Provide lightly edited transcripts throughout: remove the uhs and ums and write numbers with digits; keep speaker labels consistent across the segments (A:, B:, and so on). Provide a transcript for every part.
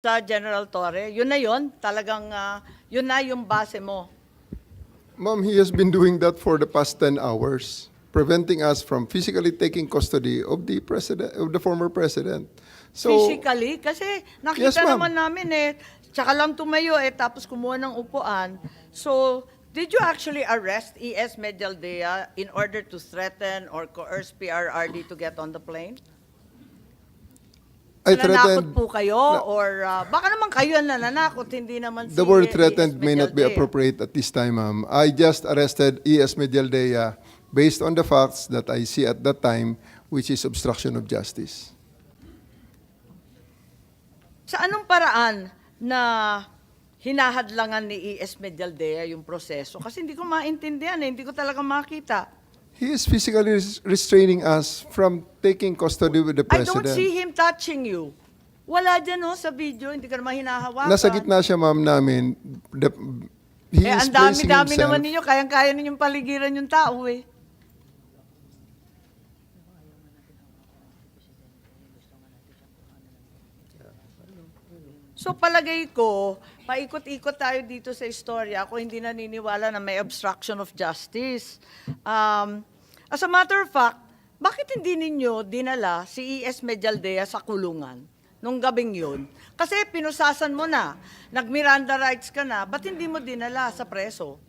A: sa General Torre, yun na yun, talagang yun na yung base mo.
B: Ma'am, he has been doing that for the past 10 hours, preventing us from physically taking custody of the president, of the former president. So,
A: Physically, kasi nakita
B: Yes, ma'am.
A: naman namin tsaka lang tumayo tapos kumuha ng upuan. So, did you actually arrest E.S. Medialdea in order to threaten or coerce PRRD to get on the plane?
B: I
A: Nananakot
B: threatened,
A: po kayo or baka naman kayo ang nananakot, hindi naman si
B: the word
A: E.S.
B: threatened may not be
A: Medialdea.
B: appropriate at this time, ma'am. I just arrested E.S. Medialdea based on the facts that I see at that time, which is obstruction of justice.
A: Sa anong paraan na hinahadlangan ni E.S. Medialdea yung proseso? Kasi hindi ko maintindihan, hindi ko talaga makita.
B: He is physically restraining us from taking custody with the
A: I
B: president.
A: don't see him touching you. Wala dyan sa video, hindi ka naman hinahawakan.
B: Nasa gitna siya, ma'am, namin. He is
A: ang
B: placing
A: dami-dami
B: himself.
A: naman ninyo, kayang-kaya ninyong paligiran yung tao So palagay ko, paikot-ikot tayo dito sa istorya. Ako hindi naniniwala na may obstruction of justice. As a matter of fact, bakit hindi ninyo dinala si E.S. Medialdea sa kulungan nung gabing yun? Kasi pinusasan mo na, nag-Miranda rights ka na, ba't hindi mo dinala sa preso?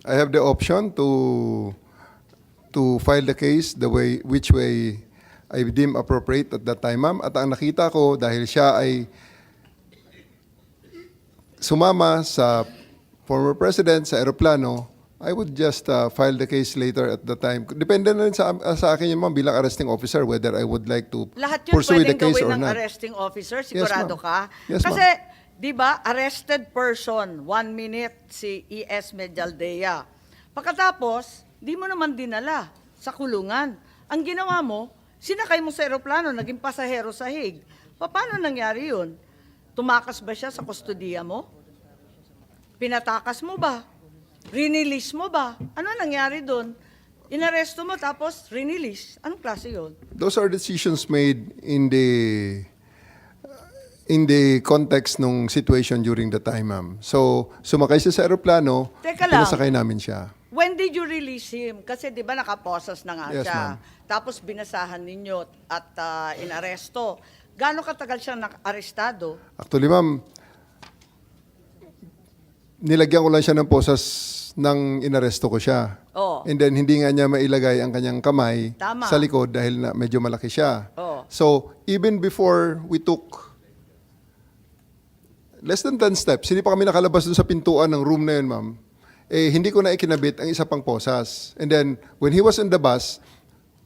B: I have the option to file the case the way which way I deem appropriate at that time, ma'am. At ang nakita ko, dahil siya ay sumama sa former president sa eroplano, I would just file the case later at the time. Depende na rin sa akin yun, ma'am, bilang arresting officer, whether I would like to
A: Lahat yun
B: pursue the
A: pwedeng
B: case
A: gawin
B: or
A: ng
B: not.
A: arresting officer, sigurado
B: ma'am.
A: ka?
B: Yes,
A: Kasi,
B: ma'am.
A: di ba, arrested person, 1 minute si E.S. Medialdea. Pagkatapos, di mo naman dinala sa kulungan. Ang ginawa mo, sinakay mo sa eroplano, naging pasahero sa Hague. Paano nangyari yun? Tumakas ba siya sa kustodiya mo? Pinatakas mo ba? Rinilis mo ba? Ano nangyari doon? Inaresto mo tapos rinilis. Anong klase yun?
B: Those are decisions made in the context ng situation during the time, ma'am. So, sumakay siya sa eroplano,
A: Teka lang.
B: pinasakay namin siya.
A: When did you release him? Kasi di ba nakaposas na nga
B: Yes,
A: siya.
B: ma'am.
A: Tapos binasahan ninyo at inaresto. Gaano katagal siyang arestado?
B: Actually, ma'am, nilagyan ko lang siya ng posas nang inaresto ko siya.
A: Oo.
B: And then, hindi nga niya mailagay ang kanyang kamay
A: Tama.
B: sa likod dahil na medyo malaki siya.
A: Oo.
B: So, even before we took less than 10 steps, hindi pa kami nakalabas dun sa pintuan ng room na yun, ma'am, hindi ko na ikinabit ang isa pang posas. And then, when he was in the bus,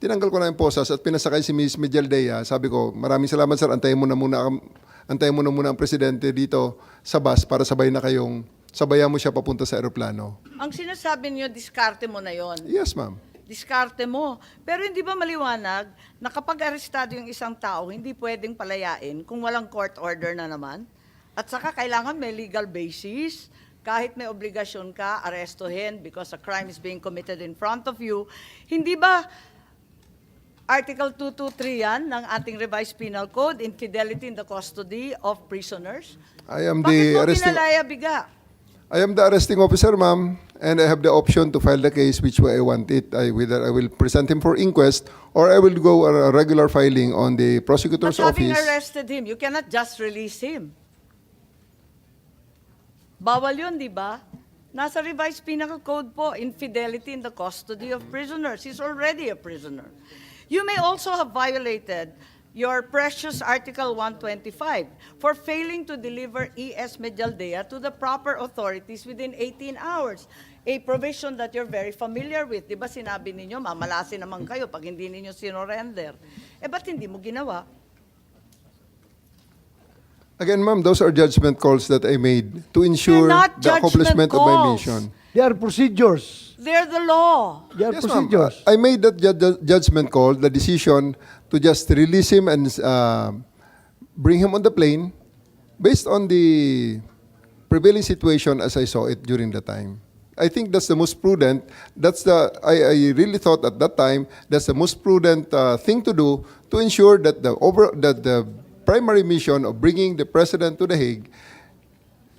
B: tinanggal ko na yung posas at pinasakay si Ms. Medialdea. Sabi ko, maraming salamat, sir. Antayin mo na muna ang presidente dito sa bus para sabayan mo siya papunta sa eroplano.
A: Ang sinasabi niyo, diskarte mo na yon.
B: Yes, ma'am.
A: Diskarte mo. Pero hindi ba maliwanag na kapag arestado yung isang tao, hindi pwedeng palayain kung walang court order na naman? At saka kailangan may legal basis. Kahit may obligasyon ka, arestuhin because a crime is being committed in front of you. Hindi ba Article 223 yan ng ating revised penal code, infidelity in the custody of prisoners?
B: I am
A: Bakit
B: the
A: mo
B: arresting
A: pinalaya-biga?
B: I am the arresting officer, ma'am, and I have the option to file the case which way I want it. Whether I will present him for inquest or I will go a regular filing on the prosecutor's
A: But having
B: office.
A: arrested him, you cannot just release him. Bawal yun, di ba? Nasa revised penal code po, infidelity in the custody of prisoners. He's already a prisoner. You may also have violated your precious Article 125 for failing to deliver E.S. Medialdea to the proper authorities within 18 hours. A provision that you're very familiar with. Di ba sinabi ninyo, mamalasin naman kayo pag hindi ninyo sinorender. Ba't hindi mo ginawa?
B: Again, ma'am, those are judgment calls that I made to ensure
A: They're not
B: the accomplishment
A: judgment
B: of my
A: calls.
B: mission.
C: They are procedures.
A: They're the law.
C: They are
B: Yes, ma'am.
C: procedures.
B: I made that judgment call, the decision to just release him and bring him on the plane based on the prevailing situation as I saw it during the time. I think that's the most prudent. I really thought at that time that's the most prudent thing to do to ensure that the primary mission of bringing the president to The Hague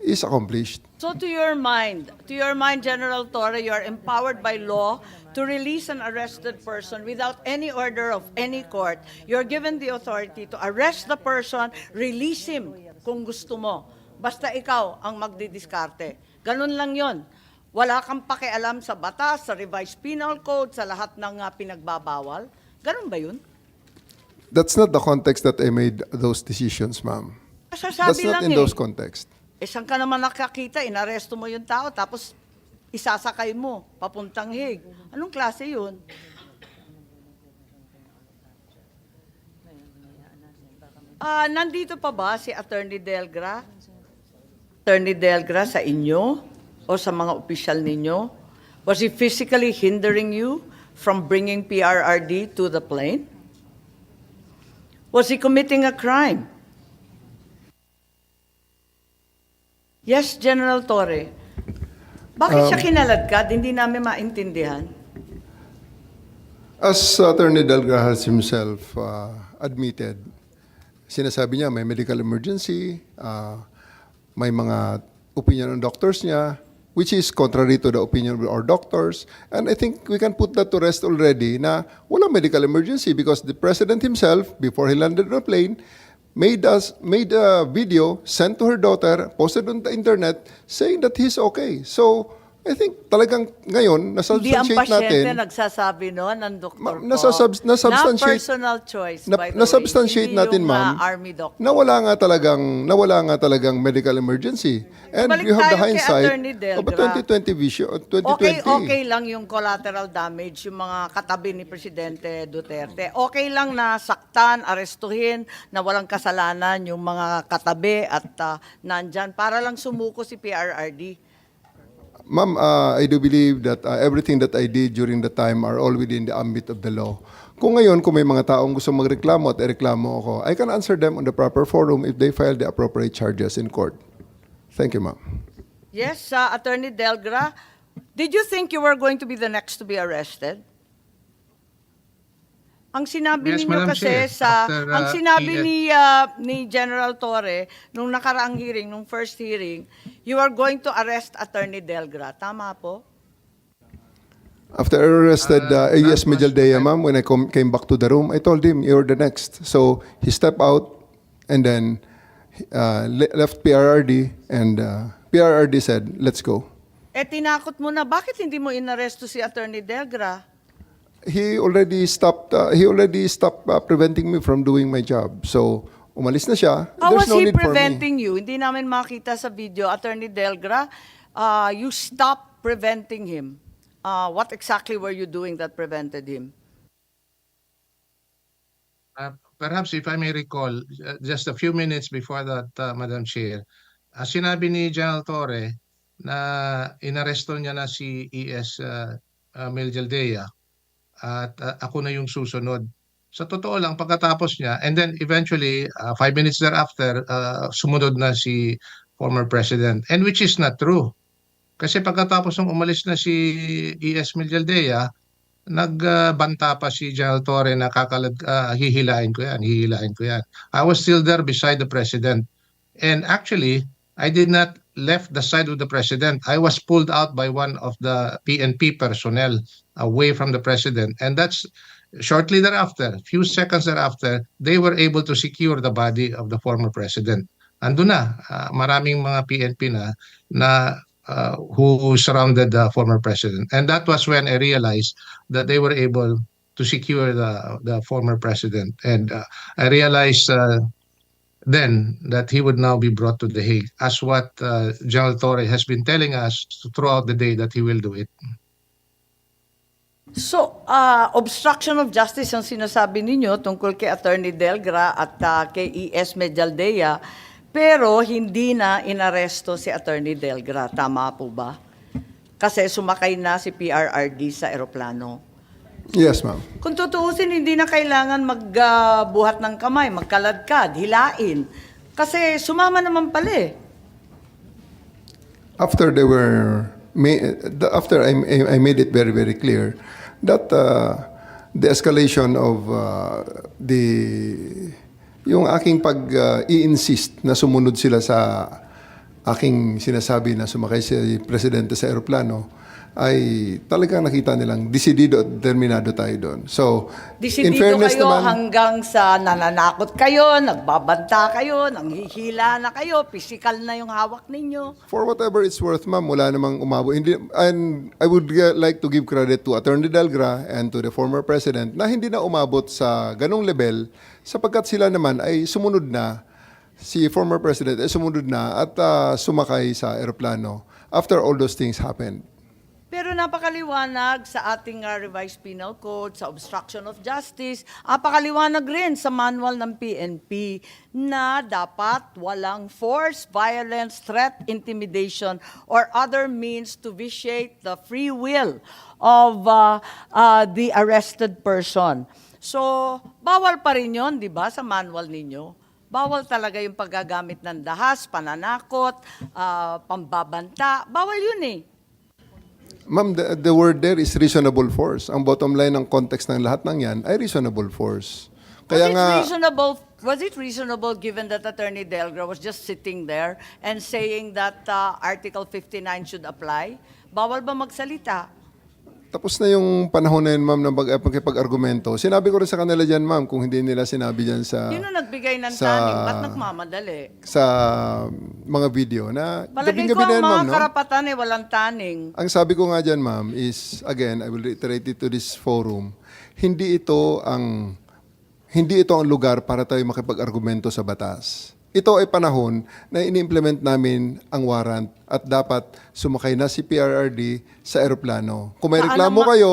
B: is accomplished.
A: So to your mind, General Torre, you are empowered by law to release an arrested person without any order of any court. You're given the authority to arrest the person, release him kung gusto mo. Basta ikaw ang magdidiskarte. Ganun lang yon. Wala kang pakialam sa batas, sa revised penal code, sa lahat ng pinagbabawal. Ganun ba yun?
B: That's not the context that I made those decisions, ma'am. That's
A: Sasabi
B: not
A: lang
B: in those context.
A: saan ka naman nakakita, inaresto mo yung tao, tapos isasakay mo, papuntang Hague. Anong klase yun? Nandito pa ba si Attorney Delgra? Attorney Delgra sa inyo o sa mga opisyal ninyo? Was he physically hindering you from bringing PRRD to the plane? Was he committing a crime? Yes, General Torre. Bakit siya kinaladkad? Hindi namin maintindihan.
B: As Attorney Delga has himself admitted, sinasabi niya may medical emergency, may mga opinion ng doctors niya, which is contrary to the opinion of our doctors. And I think we can put that to rest already na walang medical emergency because the President himself, before he landed on the plane, made a video, sent to her daughter, posted on the internet, saying that he's okay. So, I think talagang ngayon,
A: Hindi ang
B: nasubstantiate
A: pasyente
B: natin,
A: nagsasabi noon ng doktor po.
B: nasubstantiate-
A: Na personal choice, by the way.
B: nasubstantiate
A: Hindi
B: natin,
A: yung,
B: ma'am,
A: army doctor.
B: na wala nga talagang medical emergency. And
A: Balik
B: you have the
A: tayo kay
B: hindsight
A: Attorney
B: of a
A: Delgra.
B: 2020 vision, 2020.
A: Okay lang yung collateral damage, yung mga katabi ni Presidente Duterte. Okay lang na saktan, arestuhin, na walang kasalanan yung mga katabi at nandyan para lang sumuko si PRRD.
B: Ma'am, I do believe that everything that I did during the time are all within the ambit of the law. Kung may mga taong gusto magreklamo at ireklamo ako, I can answer them on the proper forum if they file the appropriate charges in court. Thank you, ma'am.
A: Yes, Attorney Delgra, did you think you were going to be the next to be arrested? Ang sinabi
D: Yes,
A: ninyo
D: Madam
A: kasi
D: Chair.
A: ang
D: After,
A: sinabi ni General Torre nung nakaraang hearing, nung first hearing, you are going to arrest Attorney Delgra. Tama po?
B: After I arrested
D: that
B: AES
D: was-
B: Mijaldea, ma'am, when I came back to the room, I told him, you're the next. So he stepped out and then left PRRD and PRRD said, let's go.
A: Tinakot mo na, bakit hindi mo inaresto si Attorney Delgra?
B: He already stopped preventing me from doing my job. So umalis na siya.
A: How was
B: There's no
A: he
B: need for me.
A: preventing you? Hindi namin makita sa video, Attorney Delgra. You stopped preventing him. What exactly were you doing that prevented him?
D: Perhaps if I may recall, just a few minutes before that, Madam Chair, sinabi ni General Torre na inaresto niya na si ES Mijaldea at ako na yung susunod. Sa totoo lang, pagkatapos niya, and then eventually, 5 minutes thereafter, sumunod na si former President. And which is not true. Kasi pagkatapos ng umalis na si ES Mijaldea, nagbanta pa si General Torre na hihilain ko yan. I was still there beside the President. And actually, I did not left the side of the President. I was pulled out by one of the PNP personnel away from the President. And that's shortly thereafter, few seconds thereafter, they were able to secure the body of the former President. Ando na, maraming mga PNP na who surrounded the former president. And that was when I realized that they were able to secure the former president. And I realized then that he would now be brought to The Hague, as what General Torre has been telling us throughout the day that he will do it.
A: So, obstruction of justice ang sinasabi ninyo tungkol kay Attorney Delgra at kay ES Mijaldea, pero hindi na inaresto si Attorney Delgra. Tama po ba? Kasi sumakay na si PRRD sa eroplano.
B: Yes, ma'am.
A: Kung tutuusin, hindi na kailangan magbuhat ng kamay, magkaladkad, hilain. Kasi sumama naman pala eh.
B: After I made it very, very clear that the escalation of the yung aking pag-i-insist na sumunod sila sa aking sinasabi na sumakay si Presidente sa eroplano, ay talagang nakita nilang desidido at determinado tayo doon. So, in
A: Desidido
B: fairness
A: kayo
B: naman,
A: hanggang sa nananakot kayo, nagbabanta kayo, nanghihila na kayo, physical na yung hawak ninyo.
B: for whatever it's worth, ma'am, wala namang umabot. Hindi, and I would like to give credit to Attorney Delgra and to the former President na hindi na umabot sa ganong level sapagkat sila naman ay sumunod na, si former President ay sumunod na at sumakay sa eroplano after all those things happened.
A: Pero napakaliwanag sa ating revised penal code, sa obstruction of justice, napakaliwanag rin sa manual ng PNP na dapat walang force, violence, threat, intimidation, or other means to vitiate the free will of the arrested person. So, bawal pa rin yun, di ba, sa manual ninyo? Bawal talaga yung paggagamit ng dahas, pananakot, pambabanta. Bawal yun eh.
B: Ma'am, the word there is reasonable force. Ang bottom line ng context ng lahat ng yan ay reasonable force. Kaya nga,
A: Was it reasonable given that Attorney Delgra was just sitting there and saying that Article 59 should apply? Bawal ba magsalita?
B: tapos na yung panahon na yun, ma'am, ng pagkipag-argumento. Sinabi ko rin sa kanila dyan, ma'am, kung hindi nila sinabi dyan sa...
A: Sino nagbigay ng
B: sa-
A: taning? Ba't nagmamadali?
B: sa mga video na
A: Palagay ko
B: gabing-gabi na
A: ang
B: yan,
A: mga
B: ma'am, no?
A: karapatan eh, walang taning.
B: Ang sabi ko nga dyan, ma'am, is, again, I will reiterate it to this forum, hindi ito ang lugar para tayo makipag-argumento sa batas. Ito ay panahon na ini-implement namin ang warrant at dapat sumakay na si PRRD sa eroplano. Kung may
A: Na
B: reklamo
A: ano
B: kayo,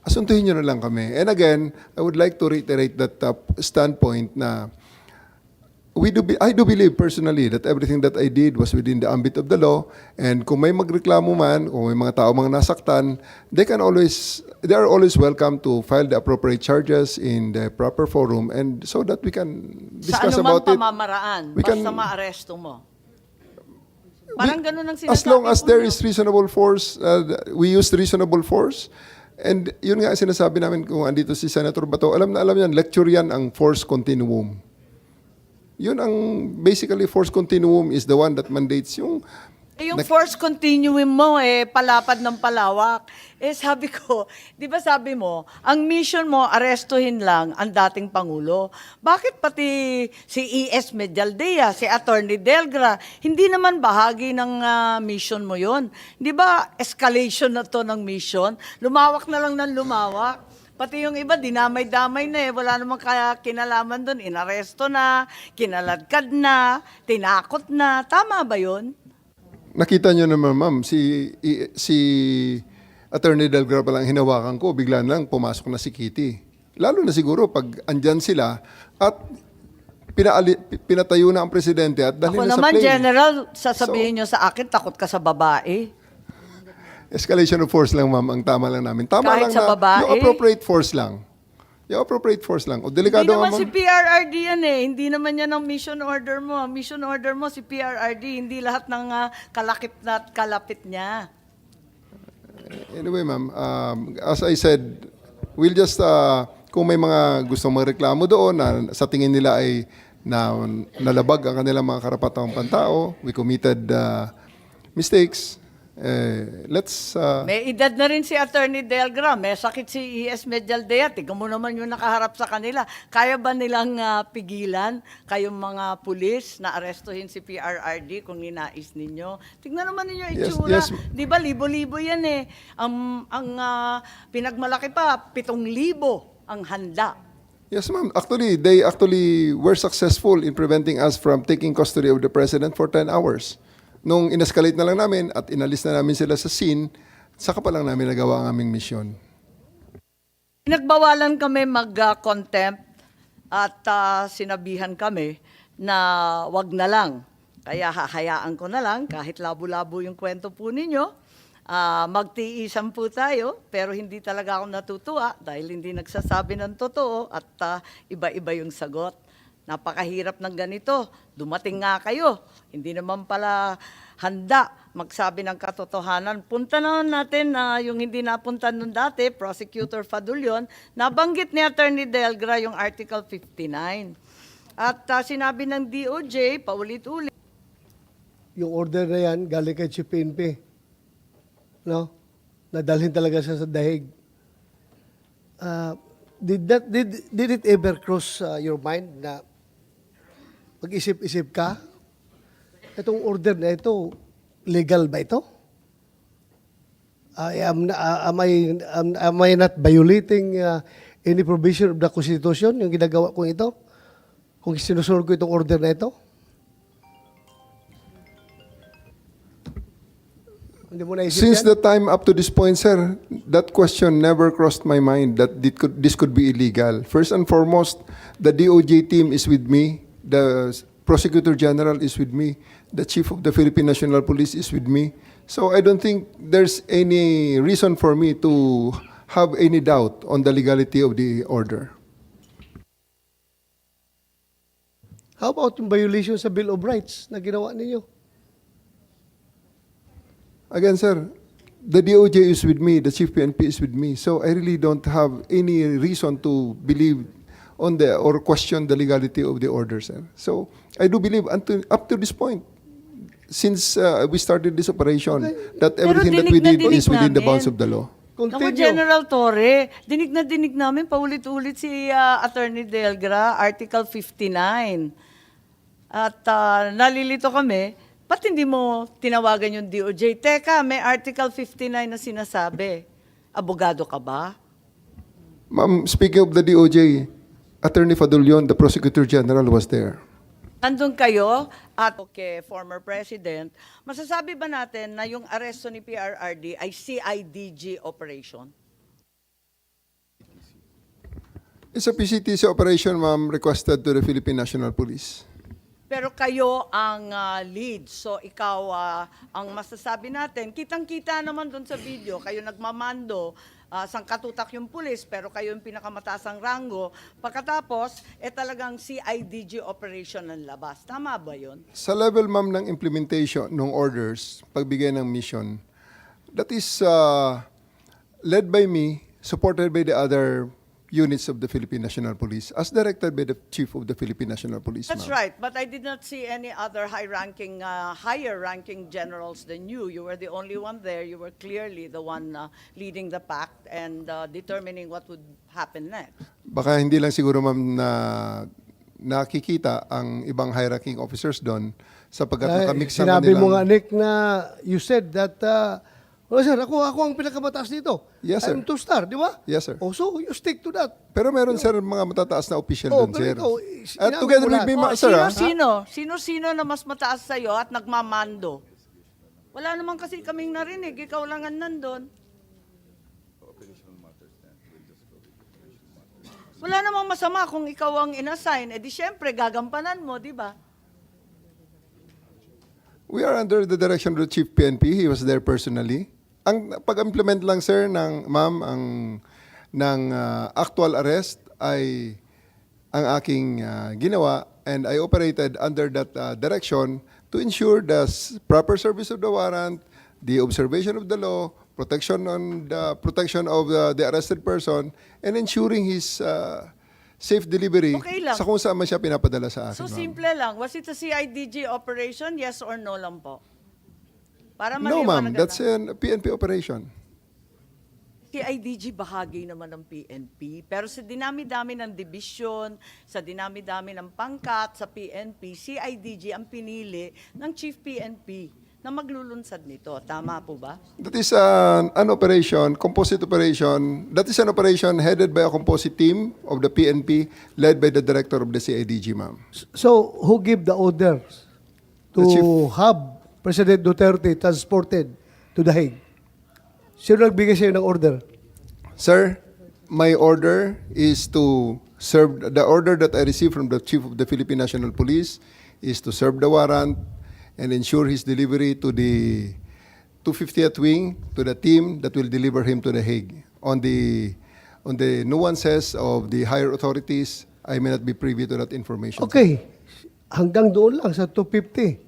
B: asuntuhin nyo na lang kami. And again, I would like to reiterate that standpoint na I do believe personally that everything that I did was within the ambit of the law, and kung may magreklamo man, kung may mga tao mga nasaktan, they are always welcome to file the appropriate charges in the proper forum, and so that we can discuss
A: Sa anumang
B: about it.
A: pamamaraan,
B: We
A: basta
B: can-
A: maaresto mo. Parang ganun ang sinasabi
B: As long as
A: po
B: there
A: niyo.
B: is reasonable force, we use reasonable force. And yun nga sinasabi namin kung andito si Senator Bato, alam na alam yan, lecture yan ang force continuum. Yun ang basically force continuum is the one that mandates yung
A: Yung force continuum mo palapad ng palawak. Sabi ko, di ba sabi mo, ang mission mo, arestuhin lang ang dating Pangulo. Bakit pati si E.S. Medialdea, si Attorney Delgra, hindi naman bahagi ng mission mo yon? Di ba escalation na to ng mission? Lumawak na lang ng lumawak. Pati yung iba, dinamay-damay na wala namang kinalaman doon. Inaresto na, kinaladkad na, tinakot na. Tama ba yun?
B: nakita nyo naman, ma'am, si Attorney Delgra pa lang hinawakan ko, bigla na lang pumasok na si Kitty. Lalo na siguro pag andyan sila at pinatayo na ang presidente at dalhin
A: Ako
B: na sa
A: naman,
B: plane.
A: General, sasabihin nyo sa akin, takot ka sa babae.
B: Escalation of force lang, ma'am, ang tama lang namin. Tama
A: Kahit
B: lang
A: sa
B: na
A: babae?
B: yung appropriate force lang. Yung appropriate force lang. O delikado
A: Hindi
B: nga,
A: naman
B: ma'am.
A: si PRRD yan Hindi naman yan ang mission order mo. Mission order mo si PRRD, hindi lahat ng kalakip na at kalapit niya.
B: Anyway, ma'am, as I said, we'll just, kung may mga gustong magreklamo doon na sa tingin nila ay nalabag ang kanilang mga karapatang pantao, we committed mistakes, let's...
A: May edad na rin si Attorney Delgra, may sakit si E.S. Medialdea, tignan mo naman yung nakaharap sa kanila. Kaya ba nilang pigilan kayong mga pulis na arestuhin si PRRD kung ninais ninyo? Tignan naman ninyo yung itsura.
B: Yes.
A: Di ba, libo-libo yan Ang pinagmalaki pa, 7,000 ang handa.
B: Yes, ma'am. Actually, they were successful in preventing us from taking custody of the president for 10 hours. Nung inescalate na lang namin at inalis na namin sila sa scene, saka pa lang namin nagawa ang aming misyon.
A: Pinagbawalan kami mag-contempt at sinabihan kami na wag na lang. Kaya hahayaan ko na lang kahit labo-labo yung kwento po ninyo. Magtiisan po tayo pero hindi talaga ako natutuwa dahil hindi nagsasabi ng totoo at iba-iba yung sagot. Napakahirap ng ganito. Dumating nga kayo. Hindi naman pala handa magsabi ng katotohanan. Punta na natin na yung hindi napunta nun dati, Prosecutor Fadulyon, nabanggit ni Attorney Delgra yung Article 59. At sinabi ng DOJ, paulit-ulit,
C: Yung order na yan, galing kay Chief PNP. No? Nadalhin talaga siya sa dahig. Did it ever cross your mind na mag-isip-isip ka? Itong order na ito, legal ba ito? Am I not violating any provision of the Constitution, yung ginagawa kong ito? Kung sinusunod ko itong order na ito? Hindi mo naisip
B: Since
C: yan?
B: the time up to this point, sir, that question never crossed my mind that this could be illegal. First and foremost, the DOJ team is with me. The Prosecutor General is with me. The Chief of the Philippine National Police is with me. So I don't think there's any reason for me to have any doubt on the legality of the order.
C: How about yung violation sa Bill of Rights na ginawa ninyo?
B: Again, sir, the DOJ is with me, the Chief PNP is with me, so I really don't have any reason to believe on the or question the legality of the order, sir. So I do believe up to this point, since we started this operation, that
A: Pero
B: everything that we
A: dinig na
B: did is
A: dinig
B: within the
A: namin.
B: bounds of the law.
A: Naku,
C: Continue.
A: General Torre, dinig na dinig namin, paulit-ulit si Attorney Delgra, Article 59. At nalilito kami, ba't hindi mo tinawagan yung DOJ? Teka, may Article 59 na sinasabi. Abogado ka ba?
B: Ma'am, speaking of the DOJ, Attorney Fadulion, the Prosecutor General, was there.
A: Nandun kayo at okay, former president, masasabi ba natin na yung aresto ni PRRD ay CIDG operation?
B: It's a PCTC operation, ma'am, requested to the Philippine National Police.
A: Pero kayo ang lead. So ikaw ang masasabi natin. Kitang-kita naman doon sa video, kayo nagmamando, sangkatutak yung pulis, pero kayo yung pinakamataasang rango. Pagkatapos, talagang CIDG operation ng labas. Tama ba yun?
B: Sa level, ma'am, ng implementation ng orders, pagbigay ng mission, that is led by me, supported by the other units of the Philippine National Police, as directed by the Chief of the Philippine National Police,
A: That's
B: ma'am.
A: right, but I did not see any other higher-ranking generals than you. You were the only one there. You were clearly the one leading the pack and determining what would happen next.
B: Baka hindi lang siguro, ma'am, na nakikita ang ibang high-ranking officers doon sapagkat nakamix ang
C: Sinabi mo nga,
B: kanilang...
C: Nick, na you said that, well, sir, ako ang pinakamataas dito.
B: Yes, sir.
C: I'm two-star, di ba?
B: Yes, sir.
C: Oh, so you stick to that.
B: Pero meron, sir, mga matataas na official
C: Oh,
B: doon,
C: pero
B: sir.
C: ikaw,
B: At
C: sinabi
B: together
C: mo
B: with
C: lahat.
B: me, sir,
A: Sino-sino? Sino-sino na mas mataas sa'yo at nagmamando? Wala naman kasi kaming narinig. Ikaw lang ang nandun. Wala namang masama kung ikaw ang inassign. Di syempre, gagampanan mo, di ba?
B: We are under the direction of the Chief PNP. He was there personally. Ang pag-implement lang, sir, ng actual arrest ay ang aking ginawa, and I operated under that direction to ensure the proper service of the warrant, the observation of the law, protection of the arrested person, and ensuring his safe delivery
A: Okay lang.
B: sa kung saan man siya pinapadala sa akin.
A: So
B: ma'am.
A: simple lang. Was it a CIDG operation? Yes or no lang po? Para
B: No, ma'am.
A: maliwanag
B: That's
A: na.
B: a PNP operation.
A: CIDG bahagi naman ng PNP, pero sa dinami-dami ng division, sa dinami-dami ng pangkat sa PNP, CIDG ang pinili ng Chief PNP na maglulunsad nito. Tama po ba?
B: That is an operation, composite operation. That is an operation headed by a composite team of the PNP, led by the director of the CIDG, ma'am.
C: So, who gave the orders to
B: The chief.
C: have President Duterte transported to The Hague? Sino nagbigay sa'yo ng order?
B: Sir, my order is to serve, the order that I received from the Chief of the Philippine National Police is to serve the warrant and ensure his delivery to the 250th Wing, to the team that will deliver him to The Hague. On the nuances of the higher authorities, I may not be privy to that information.
C: Okay. Hanggang doon lang sa 250.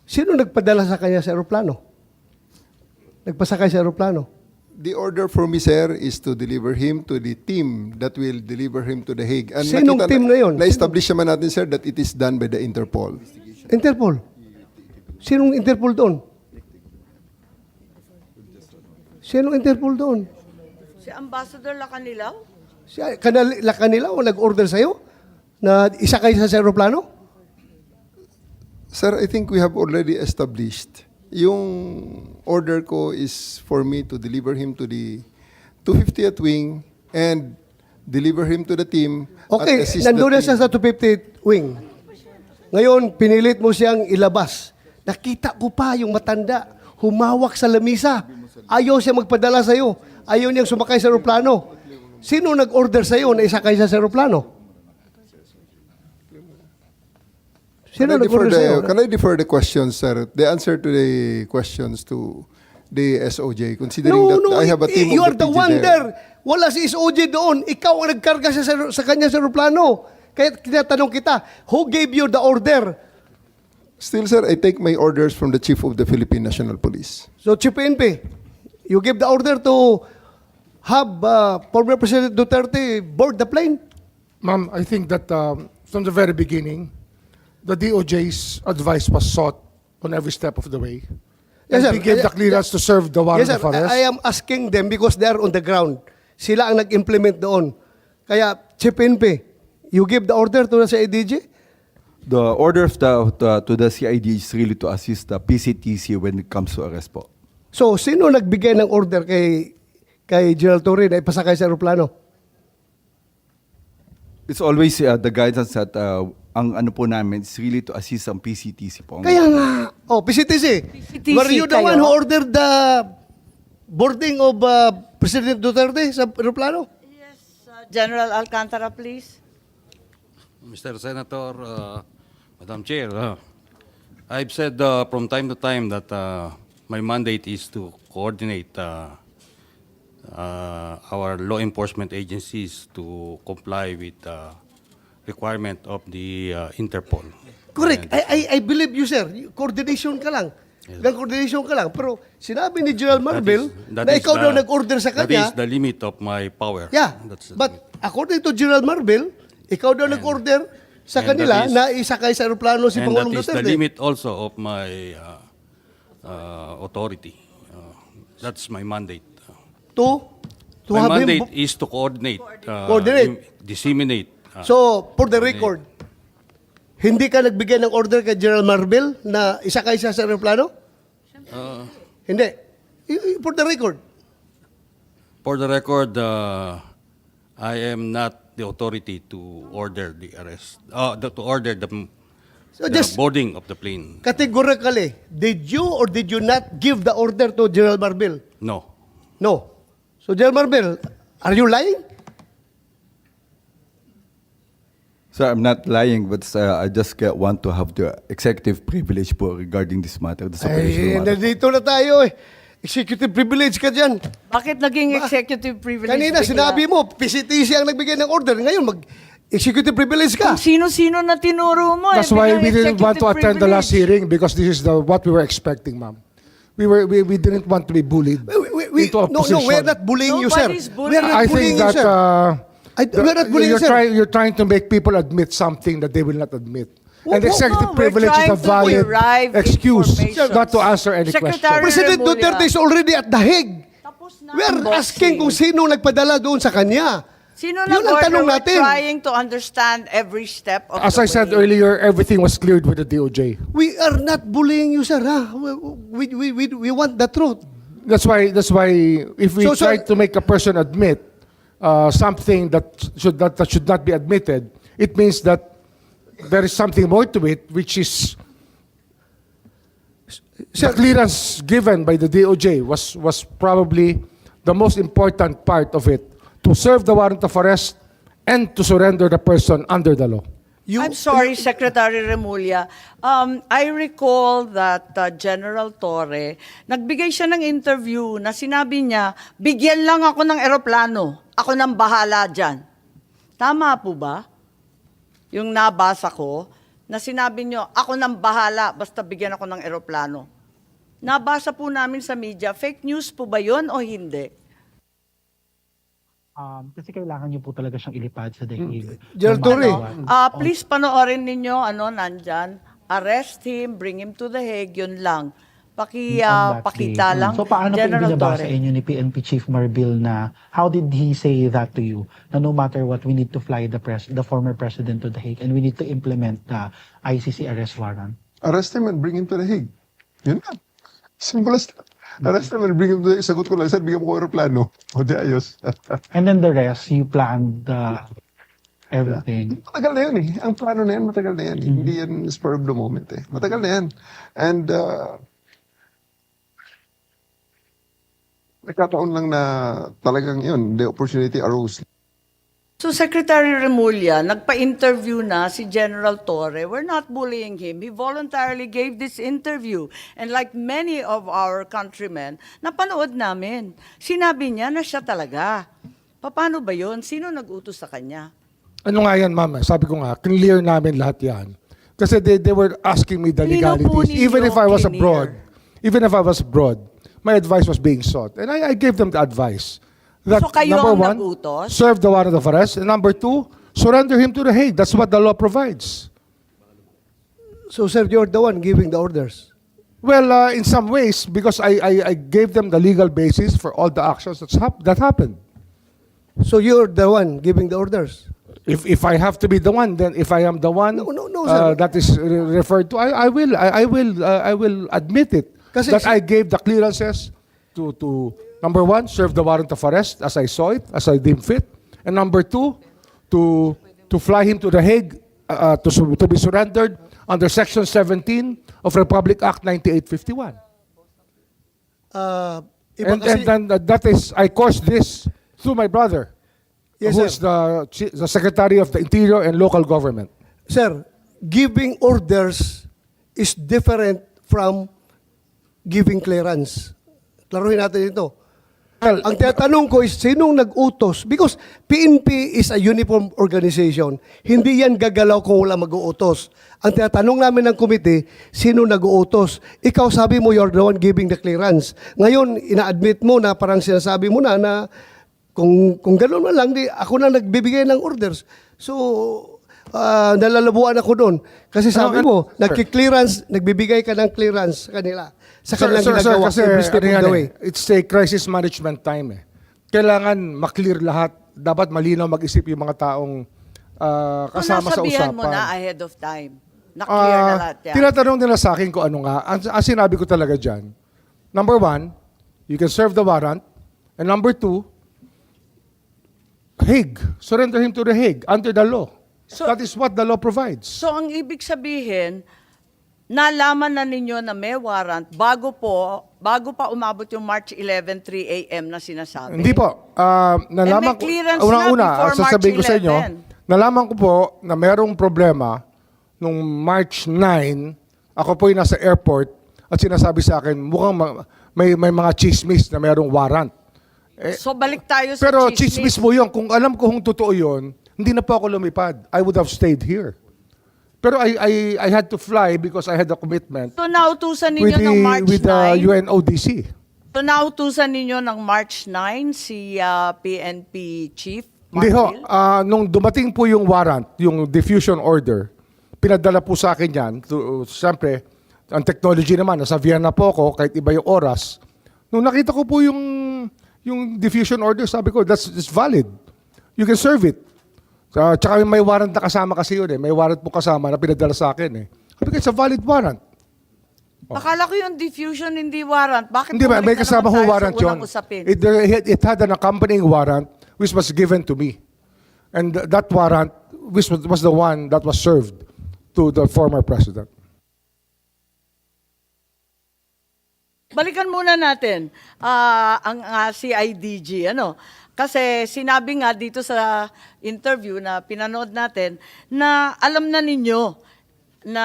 C: Sino nagpadala sa kanya sa aeroplano? Nagpasakay sa aeroplano?
B: The order for me, sir, is to deliver him to the team that will deliver him to The Hague. And
C: Sinong team na yun?
B: Na-establish naman natin, sir, that it is done by the Interpol.
C: Interpol. Sinong Interpol doon? Sinong Interpol doon?
A: Si Ambassador Lacanilaw?
C: Kanila o nag-order sa'yo na isakay sa aeroplano?
B: Sir, I think we have already established. Yung order ko is for me to deliver him to the 250th wing and deliver him to the team.
C: Okay,
B: at assist the
C: nandun na
B: team.
C: siya sa 250th wing. Ngayon, pinilit mo siyang ilabas. Nakita ko pa yung matanda, humawak sa lamisa. Ayaw siya magpadala sa'yo. Ayaw niyang sumakay sa aeroplano. Sino nag-order sa'yo na isakay sa aeroplano? Sino nag-order sa'yo?
B: Can I defer the questions, sir? The answer to the questions to the SOJ, considering that I have a team
C: you
B: of
C: are
B: the
C: the
B: PG
C: one
B: there.
C: there. Wala si SOJ doon. Ikaw ang nagkarga sa kanya sa aeroplano. Kaya tinatanong kita, who gave you the order?
B: Still, sir, I take my orders from the Chief of the Philippine National Police.
C: So, Chief PNP, you gave the order to have former President Duterte board the plane?
E: Ma'am, I think that from the very beginning, the DOJ's advice was sought on every step of the way.
C: Yes, sir.
E: And we gave the clearance to serve the warrant
C: Yes, sir.
E: of arrest.
C: I am asking them because they are on the ground. Sila ang nag-implement doon. Kaya, Chief PNP, you give the order to the CIDG?
F: The order of to the CID is really to assist the PCTC when it comes to arrest po.
C: So, sino nagbigay ng order kay General Torre na ipasakay sa aeroplano?
F: It's always the guidance that ang ano po namin is really to assist ang PCTC po.
C: Kaya nga, PCTC.
A: PCTC
C: Were you the
A: kayo?
C: one who ordered the boarding of President Duterte sa aeroplano?
A: Yes, General Alcantara, please.
G: Mr. Senator, Madam Chair, I've said from time to time that my mandate is to coordinate our law enforcement agencies to comply with the requirement of the Interpol.
C: Correct.
G: And,
C: I believe you, sir. Coordination ka lang. Coordination ka lang. Pero sinabi ni General Marvel
G: that
C: na
G: is
C: ikaw
G: the-
C: daw nag-order sa
G: That
C: kanya.
G: is the limit of my power.
C: Yeah.
G: That's the
C: But
G: limit.
C: according to General Marvel, ikaw daw nag-order sa
G: and
C: kanila
G: that is-
C: na isakay sa aeroplano si
G: And
C: Pangulong
G: that is the
C: Duterte.
G: limit also of my authority. That's my mandate.
C: To
G: My
C: have him.
G: mandate is to coordinate,
C: Coordinate.
G: disseminate.
C: So, for the record, hindi ka nagbigay ng order kay General Marvel na isakay siya sa aeroplano? Hindi. For the record.
G: For the record, I am not the authority to order the arrest, to order the
C: So just
G: boarding of the plane.
C: categorically, did you or did you not give the order to General Marvel?
G: No.
C: No. So, General Marvel, are you lying?
F: So I'm not lying, but I just want to have the executive privilege po regarding this matter, this
C: Ay,
F: operational matter.
C: nandito na tayo eh. Executive privilege ka dyan.
A: Bakit naging executive privilege?
C: Kanina,
A: bigla?
C: sinabi mo, PCTC ang nagbigay ng order. Ngayon, mag-executive privilege ka.
A: Kung sino-sino na tinuro mo.
E: That's
A: biglang
E: why we didn't want to
A: executive
E: attend the last
A: privilege.
E: hearing because this is what we were expecting, ma'am. We didn't want to be bullied into a
C: No,
E: position.
C: we're not bullying you, sir.
A: Nobody's bullying.
C: We're not
E: I
C: bullying
E: think
C: you,
E: that
C: sir. We're not bullying you, sir.
E: you're trying to make people admit something that they will not admit.
C: Well,
E: And executive
A: no, we're
E: privilege is
A: trying
E: a
A: to
E: valid
A: derive
E: excuse
A: information.
E: not to answer any
A: Secretary
E: question.
C: President
A: Remulla.
C: Duterte is already at the Hague.
A: Tapos na
C: We're
A: ang
C: asking
A: boxing.
C: kung sino nagpadala doon sa kanya.
A: Sino
C: Yun ang
A: nag-order?
C: tanong
A: We're
C: natin.
A: trying to understand every step of
E: As
A: the
E: I said
A: way.
E: earlier, everything was cleared with the DOJ.
C: We are not bullying you, sir. Ha? We want the truth.
E: That's why if we
C: So,
E: try
C: sir-
E: to make a person admit something that should not be admitted, it means that there is something more to it, which is the clearance given by the DOJ was probably the most important part of it, to serve the warrant of arrest and to surrender the person under the law.
A: I'm sorry, Secretary Remulla. I recall that General Torre, nagbigay siya ng interview na sinabi niya, bigyan lang ako ng eroplano. Ako nang bahala dyan. Tama po ba? Yung nabasa ko, na sinabi niyo, ako nang bahala, basta bigyan ako ng eroplano. Nabasa po namin sa media, fake news po ba yun o hindi?
H: Kasi kailangan niyo po talaga siyang ilipad sa dahig.
C: General
H: No matter
C: Torre.
H: what.
A: Please panoorin ninyo, nandyan. Arrest him, bring him to the Hague, yun lang.
H: On that
A: Pakita
H: day.
A: lang.
H: So paano po
A: General
H: ibinabasa
A: Torre.
H: inyo ni PNP Chief Marbil na how did he say that to you? Na no matter what, we need to fly the former president to the Hague and we need to implement the ICC arrest warrant.
B: Arrest him and bring him to the Hague. Yun lang. Simple as that. Arrest him and bring him to the Hague. Sagot ko lang, sir, bigyan mo ko aeroplano. O di ayos.
H: And then the rest, you planned everything.
B: Matagal na yan eh. Ang plano na yan, matagal na yan. Hindi yan spur of the moment eh. Matagal na yan. And nagkataon lang na talagang yun, the opportunity arose.
A: So Secretary Remulla, nagpa-interview na si General Torre. We're not bullying him. He voluntarily gave this interview. And like many of our countrymen, napanood namin. Sinabi niya na siya talaga. Paano ba yun? Sino nag-utos sa kanya?
E: Ano nga yan, ma'am? Sabi ko nga, clear namin lahat yan. Kasi they were asking me the
A: Klino po
E: legalities.
A: ninyo,
E: Even if I was
A: clear.
E: abroad, my advice was being sought. And I gave them the advice. That,
A: So kayo
E: number
A: ang
E: one,
A: nag-utos?
E: serve the warrant of arrest. And number two, surrender him to the Hague. That's what the law provides.
C: So, sir, you're the one giving the orders.
E: Well, in some ways, because I gave them the legal basis for all the actions that happened.
C: So, you're the one giving the orders.
E: If I have to be the one, then if I am the one
C: No, sir.
E: that is referred to, I will admit it.
C: Kasi
E: that
C: si-
E: I gave the clearances to number one, serve the warrant of arrest as I saw it, as I deemed fit, and number two, to fly him to the Hague to be surrendered under Section 17 of Republic Act 9851.
C: Iba
E: And
C: kasi,
E: then that is, I caused this through my brother,
C: Yes,
E: who
C: sir.
E: is the Secretary of the Interior and Local Government.
C: sir, giving orders is different from giving clearance. Klaruhin natin ito.
E: Well,
C: Ang tinatanong ko is, sinong nag-utos? Because PNP is a uniform organization. Hindi yan gagalaw kung wala mag-uutos. Ang tinatanong namin ng komite, sino nag-uutos? Ikaw sabi mo, you're the one giving the clearance. Ngayon, ina-admit mo na parang sinasabi mo na kung gano'n man lang, ako na nagbibigay ng orders. So, nalalabuan ako doon. Kasi sabi mo, nagki-clearance, nagbibigay ka ng clearance sa kanila. Sa kanilang ginagawa,
E: kasi
C: every step
E: ano
C: of
E: yan
C: the
E: eh,
C: way.
E: it's a crisis management time eh. Kailangan maklear lahat. Dapat malinaw mag-isip yung mga taong kasama sa
A: nasabihan
E: usapan.
A: mo na ahead of time. Na-clear na lahat yan.
E: Tinatanong nila sa akin kung ano nga. Ang sinabi ko talaga dyan, number one, you can serve the warrant. And number two, Hague. Surrender him to the Hague under the law.
A: So-
E: That is what the law provides.
A: So ang ibig sabihin, nalaman na ninyo na may warrant bago pa umabot yung March 11, 3 a.m. na sinasabi.
E: Hindi po. Nalaman
A: may clearance
E: ko,
A: na
E: una,
A: before
E: sasabihin ko
A: March
E: sa inyo,
A: 11.
E: nalaman ko po na merong problema nung March 9, ako po yung nasa airport at sinasabi sa akin, mukhang may mga chismis na merong warrant.
A: So balik tayo sa
E: Pero
A: chismis.
E: chismis mo yun. Kung alam ko kung totoo yun, hindi na po ako lumipad. I would have stayed here. Pero I had to fly because I had a commitment
A: So nautusan
E: with
A: ninyo ng March
E: the
A: 9.
E: UNODC.
A: So nautusan ninyo ng March 9 si PNP Chief
E: Hindi ho.
A: Marbil?
E: Nung dumating po yung warrant, yung diffusion order, pinadala po sa akin yan. Siyempre, ang technology naman, nasa Vienna po ako, kahit iba yung oras. Nung nakita ko po yung diffusion order, sabi ko, that's valid. You can serve it. Tsaka may warrant na kasama kasi yun eh. May warrant po kasama na pinadala sa akin eh. Sabi ko, it's a valid warrant.
A: Akala ko yung diffusion hindi warrant. Bakit
E: Hindi ba, may
A: bumalik na
E: kasama
A: naman
E: ho
A: tayo
E: warrant
A: sa
E: yun.
A: unang usapin?
E: It had an accompanying warrant which was given to me. And that warrant which was the one that was served to the former president.
A: Balikan muna natin ang CIDG. Kasi sinabi nga dito sa interview na pinanood natin na alam na ninyo na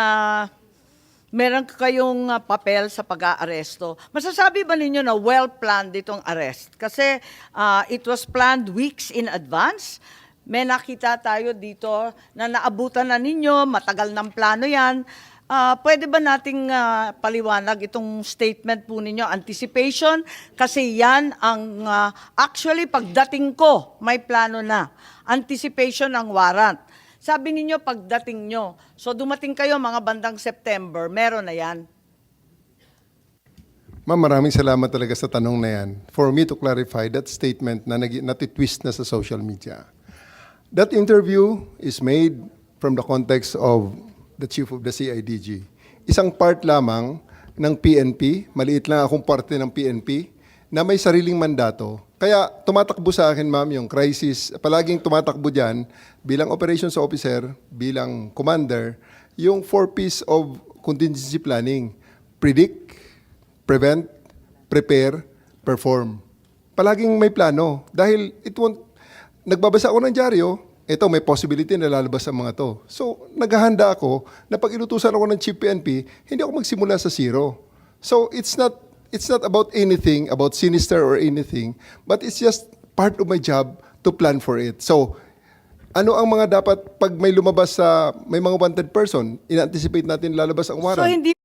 A: meron kayong papel sa pag-aaresto. Masasabi ba ninyo na well-planned itong arrest? Kasi it was planned weeks in advance. May nakita tayo dito na naabutan na ninyo, matagal ng plano yan. Pwede ba nating paliwanag itong statement po ninyo, anticipation? Kasi yan ang actually pagdating ko, may plano na. Anticipation ang warrant. Sabi ninyo pagdating nyo. So dumating kayo mga bandang September, meron na yan.
B: Ma'am, maraming salamat talaga sa tanong na yan. For me to clarify that statement na natitwist na sa social media. That interview is made from the context of the chief of the CIDG. Isang part lamang ng PNP, maliit lang akong parte ng PNP, na may sariling mandato. Kaya tumatakbo sa akin, ma'am, yung crisis, palaging tumatakbo dyan bilang operations officer, bilang commander, yung 4 Ps of contingency planning. Predict, prevent, prepare, perform. Palaging may plano. Dahil nagbabasa ako ng dyaryo, ito may possibility na lalabas ang mga to. So, naghahanda ako na pag inutusan ako ng Chief PNP, hindi ako magsimula sa zero. So, it's not about anything, about sinister or anything, but it's just part of my job to plan for it. So, ano ang mga dapat pag may lumabas sa may mga wanted person, in-anticipate natin lalabas ang warrant?
A: So hindi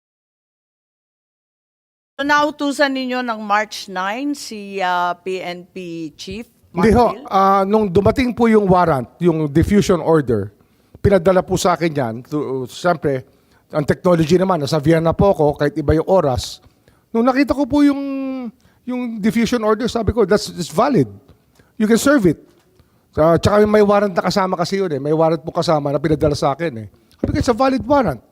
A: so, nautusan ninyo ng March 9 si PNP Chief?
E: Hindi ho,
A: Mark Hill?
E: nung dumating po yung warrant, yung diffusion order, pinadala po sa akin yan. Siyempre, ang technology naman, nasa Vienna po ako, kahit iba yung oras. Nung nakita ko po yung diffusion order, sabi ko, that's valid. You can serve it. Tsaka may warrant na kasama kasi yun eh. May warrant po kasama na pinadala sa akin eh. Sabi ko, it's a valid warrant.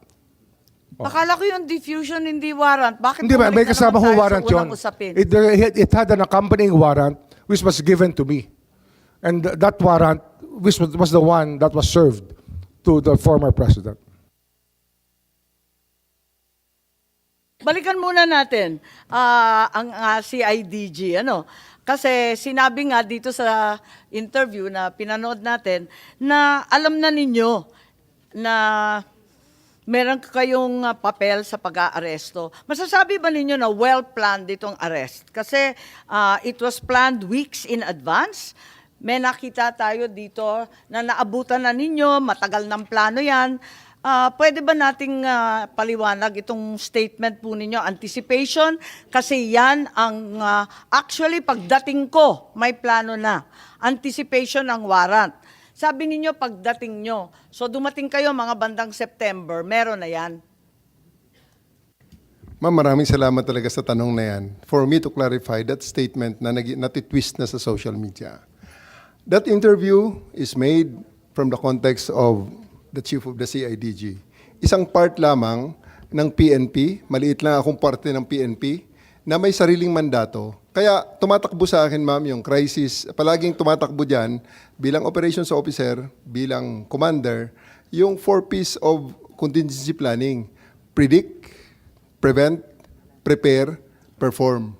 A: Akala ko yung diffusion hindi warrant. Bakit
E: Hindi ba,
A: bumalik
E: may
A: na
E: kasama
A: naman
E: ho
A: tayo sa
E: warrant yun.
A: unang usapin?
E: It had an accompanying warrant which was given to me. And that warrant which was the one that was served to the former president.
A: Balikan muna natin ang CIDG. Kasi sinabi nga dito sa interview na pinanood natin na alam na ninyo na meron kayong papel sa pag-aaresto. Masasabi ba ninyo na well-planned itong arrest? Kasi it was planned weeks in advance. May nakita tayo dito na naabutan na ninyo, matagal ng plano yan. Pwede ba nating paliwanag itong statement po ninyo, anticipation? Kasi yan ang actually pagdating ko, may plano na. Anticipation ang warrant. Sabi ninyo pagdating nyo. So dumating kayo mga bandang September, meron na yan.
B: Ma'am, maraming salamat talaga sa tanong na yan. For me to clarify that statement na natitwist na sa social media. That interview is made from the context of the chief of the CIDG. Isang part lamang ng PNP, maliit lang akong parte ng PNP, na may sariling mandato. Kaya tumatakbo sa akin, ma'am, yung crisis, palaging tumatakbo dyan bilang operations officer, bilang commander, yung 4 Ps of contingency planning. Predict, prevent, prepare, perform.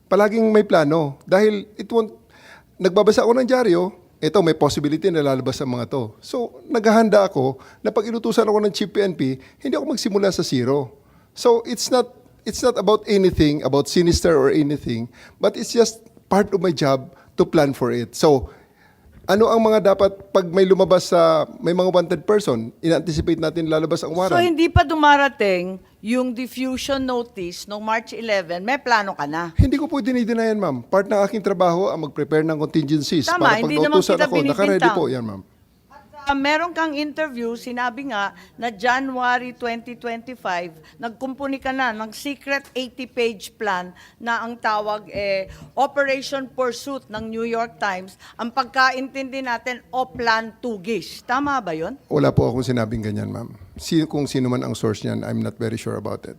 B: Palaging may plano. Dahil nagbabasa ako ng dyaryo, ito may possibility na lalabas ang mga to. So, naghahanda ako na pag inutusan ako ng Chief PNP, hindi ako magsimula sa zero. So, it's not about anything, about sinister or anything, but it's just part of my job to plan for it. So, ano ang mga dapat pag may lumabas sa may mga wanted person, in-anticipate natin lalabas ang warrant?
A: So hindi pa dumarating yung diffusion notice noong March 11, may plano ka na.
B: Hindi ko po dinidinayan, ma'am. Part ng aking trabaho ang mag-prepare ng contingencies.
A: Tama,
B: para
A: hindi
B: pag
A: naman
B: nautusan
A: kita
B: ako, naka-ready
A: binibintang.
B: po yan, ma'am.
A: Meron kang interview, sinabi nga na January 2025, nagkumpuni ka na ng secret 80-page plan na ang tawag Operation Pursuit ng New York Times. Ang pagkaintindi natin, Plan Tugis. Tama ba yun?
B: Wala po akong sinabing ganyan, ma'am. Kung sino man ang source niyan, I'm not very sure about it.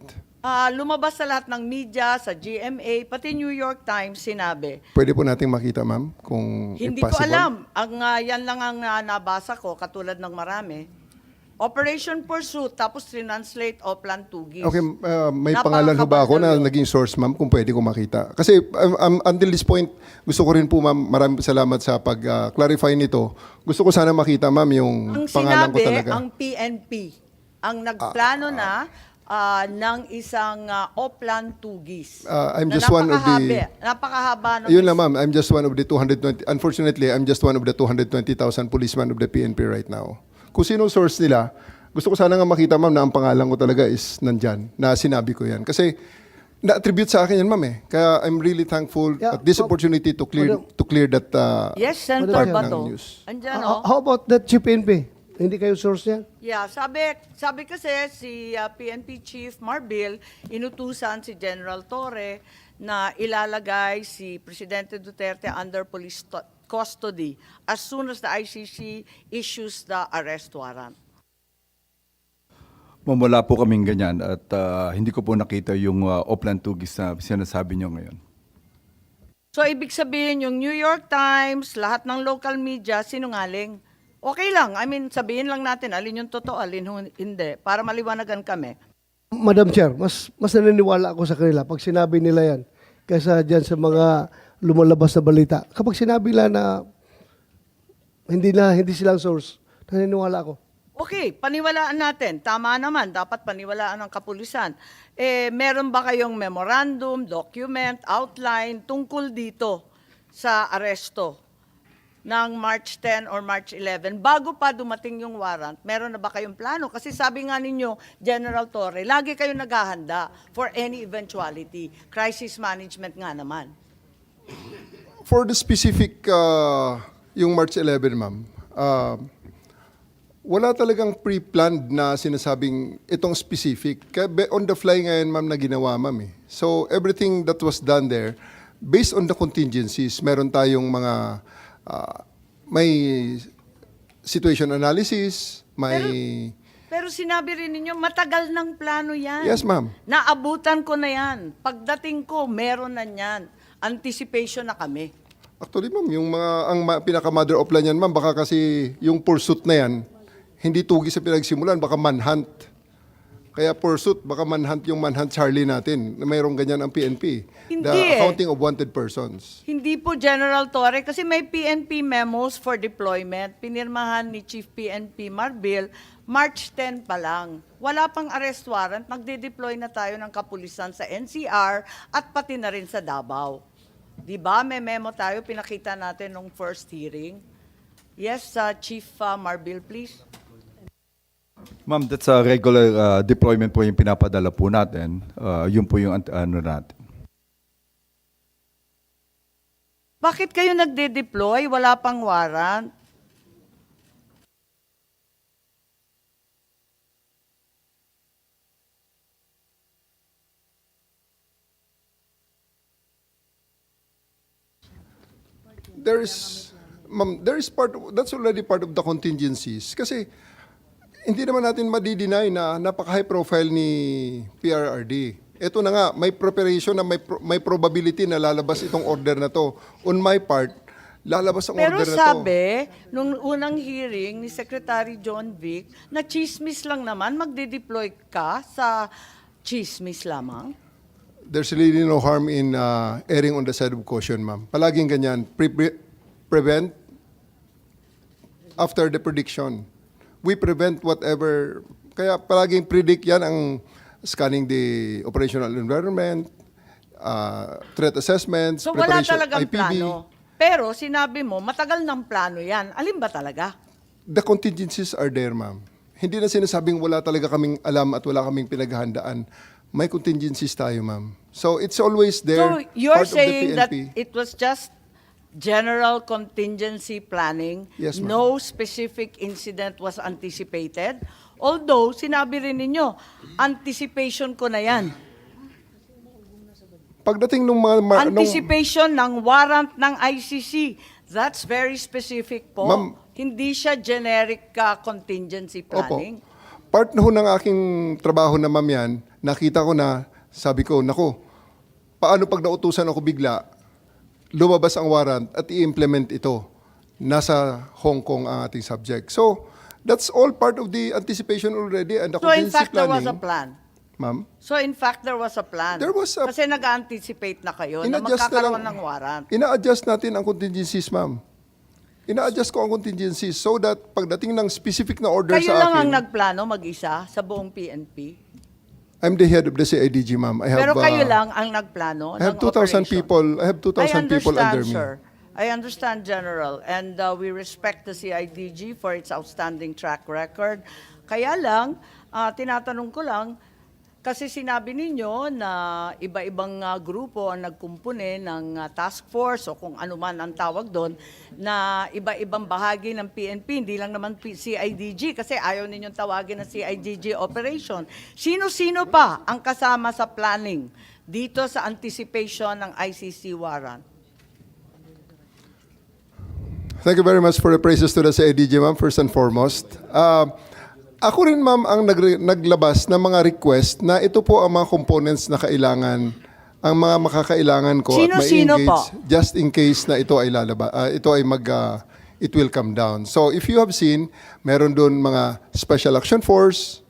A: Lumabas sa lahat ng media, sa GMA, pati New York Times, sinabi.
B: Pwede po nating makita, ma'am, kung
A: Hindi ko
B: if possible.
A: alam. Yan lang ang nabasa ko, katulad ng marami. Operation Pursuit, tapos translate Plan Tugis.
B: Okay, may pangalan ho ba ako na
A: Napakakabal
B: naging source, ma'am, kung pwede ko makita? Kasi until this point, gusto ko rin po, ma'am, maraming salamat sa pag-clarify nito. Gusto ko sana makita, ma'am, yung
A: Ang
B: pangalan ko
A: sinabi,
B: talaga.
A: ang PNP, ang nagplano na ng isang Plan Tugis.
B: I'm
A: na
B: just one of the...
A: Napakahaba ng
B: Yun lang, ma'am. I'm just one of the 220... Unfortunately, I'm just one of the 220,000 policemen of the PNP right now. Kung sino source nila, Gusto ko sana nga makita, ma'am, na ang pangalan ko talaga is nandyan, na sinabi ko yan. Kasi na-attribute sa akin yan, ma'am eh. Kaya I'm really thankful
C: Yeah,
B: at this
C: ma'am.
B: opportunity to clear that
A: Yes, Senator
C: Madam Chair.
A: Bato.
B: News.
A: Andyan, oh.
C: How about the Chief PNP? Hindi kayo source yan?
A: Yeah, sabi kasi si PNP Chief Marbil, inutusan si General Torre na ilalagay si Presidente Duterte under police custody as soon as the ICC issues the arrest warrant.
F: Ma'am, wala po kaming ganyan at hindi ko po nakita yung Oplan Tugis na sinasabi nyo ngayon.
A: So ibig sabihin yung New York Times, lahat ng local media, sinungaling. Okay lang, I mean sabihin lang natin alin yung totoo, alin hindi, para maliwanagan kami.
C: Madam Chair, mas naniniwala ako sa kanila pag sinabi nila yan kaysa dyan sa mga lumalabas na balita. Kapag sinabi nila na hindi silang source, naniniwala ako.
A: Okay, paniwalaan natin. Tama naman, dapat paniwalaan ng kapulisan. Meron ba kayong memorandum, document, outline tungkol dito sa aresto ng March 10 or March 11? Bago pa dumating yung warrant, meron na ba kayong plano? Kasi sabi nga ninyo, General Torre, lagi kayong naghahanda for any eventuality. Crisis management nga naman.
B: For the specific, yung March 11, ma'am, wala talagang pre-planned na sinasabing itong specific. Kaya on the fly ngayon, ma'am, na ginawa, ma'am eh. So everything that was done there, based on the contingencies, meron tayong mga, may situation analysis, may...
A: Pero sinabi rin ninyo, matagal ng plano yan.
B: Yes, ma'am.
A: Naabutan ko na yan. Pagdating ko, meron na yan. Anticipation na kami.
B: Actually, ma'am, ang pinaka-mother of plan yan, ma'am, baka kasi yung pursuit na yan, hindi tugi sa pinagsimulan, baka manhunt. Kaya pursuit, baka manhunt yung manhunt Charlie natin, na mayroong ganyan ang PNP.
A: Hindi
B: The
A: eh.
B: accounting of wanted persons.
A: Hindi po, General Torre, kasi may PNP memos for deployment. Pinirmahan ni Chief PNP Marbil, March 10 pa lang. Wala pang arrest warrant, magde-deploy na tayo ng kapulisan sa NCR at pati na rin sa Davao. Di ba? May memo tayo, pinakita natin nung first hearing. Yes, Chief Marbil, please.
F: Ma'am, that's a regular deployment po yung pinapadala po natin. Yun po yung ano natin.
A: Bakit kayo nagde-deploy? Wala pang warrant?
B: That's already part of the contingencies. Kasi hindi naman natin madi-deny na napaka-high profile ni PRRD. Ito na nga, may preparation na may probability na lalabas itong order na to. On my part, lalabas ang
A: Pero
B: order na to.
A: sabi, nung unang hearing ni Secretary John Vic, na chismis lang naman, magde-deploy ka sa chismis lamang?
B: There's really no harm in erring on the side of caution, ma'am. Palaging ganyan. Prevent after the prediction. We prevent whatever. Kaya palaging predict yan ang scanning the operational environment, threat assessments,
A: So wala
B: preparation,
A: talagang
B: IPB.
A: plano. Pero sinabi mo, matagal ng plano yan. Alin ba talaga?
B: The contingencies are there, ma'am. Hindi na sinasabing wala talaga kaming alam at wala kaming pinaghahandaan. May contingencies tayo, ma'am. So it's always there.
A: So you're
B: part of the
A: saying that
B: PNP.
A: it was just general contingency planning,
B: Yes, ma'am.
A: no specific incident was anticipated? Although, sinabi rin ninyo, anticipation ko na yan.
B: Pagdating ng mga...
A: Anticipation ng warrant ng ICC. That's very specific po.
B: Ma'am.
A: Hindi siya generic contingency planning.
B: Opo. Part na ho ng aking trabaho na ma'am yan, nakita ko na, sabi ko, nako, paano pag nautusan ako bigla, lumabas ang warrant at i-implement ito. Nasa Hong Kong ang ating subject. So, that's all part of the anticipation already and the
A: So in
B: contingency
A: fact, there
B: planning.
A: was a plan.
B: Ma'am,
A: So in fact, there was a plan.
B: There was a-
A: Kasi nag-anticipate na kayo na
B: ina-adjust na
A: magkakaroon
B: lang.
A: ng warrant.
B: Ina-adjust natin ang contingencies, ma'am. Ina-adjust ko ang contingencies so that pagdating ng specific na order
A: Kayo
B: sa
A: lang ang
B: akin,
A: nagplano mag-isa sa buong PNP?
B: I'm the head of the CIDG, ma'am. I have,
A: Pero kayo lang ang nagplano
B: I have
A: ng
B: 2,000
A: operation.
B: people. I have 2,000 people under me.
A: Sir. I understand, General, and we respect the CIDG for its outstanding track record. Kaya lang, tinatanong ko lang, kasi sinabi ninyo na iba-ibang grupo ang nagkumpune ng task force o kung ano man ang tawag doon, na iba-ibang bahagi ng PNP, hindi lang naman CIDG kasi ayaw ninyong tawagin na CIDG operation. Sino-sino pa ang kasama sa planning dito sa anticipation ng ICC warrant?
B: Thank you very much for the praises to the CIDG, ma'am, first and foremost. Ako rin, ma'am, ang naglabas ng mga request na ito po ang mga components na kailangan, ang mga makakailangan ko at
A: Sino-sino
B: ma-engage
A: po?
B: just in case na ito ay it will come down. So if you have seen, meron doon mga Special Action Force,